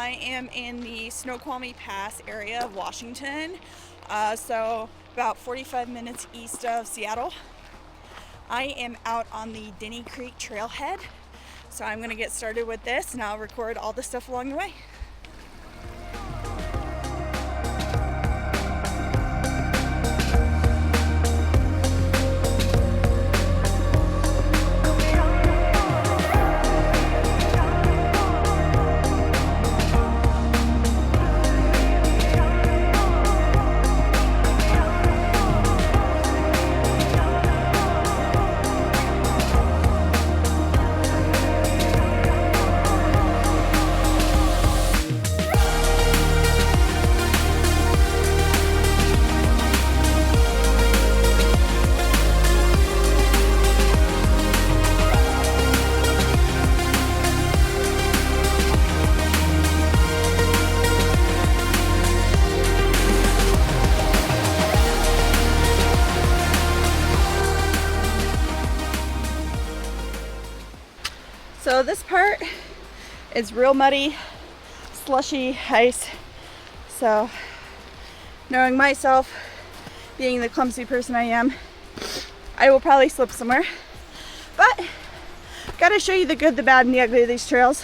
I am in the Snoqualmie Pass area of Washington, so about 45 minutes east of Seattle. I am out on the Denny Creek Trailhead, so I'm going to get started with this and I'll record all the stuff along the way. So this part is real muddy, slushy ice. So knowing myself, being the clumsy person I am, I will probably slip somewhere. But gotta show you the good, the bad, and the ugly of these trails.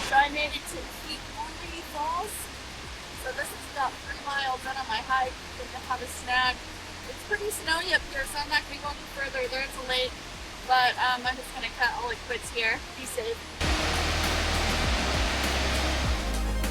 So I made it to Yeti Falls. So this is about 3 miles in on my hike. Didn't have a snack. It's pretty snowy up here, so I'm not going to go any further. There's a lake, but I'm just going to cut all the quits here. Be safe.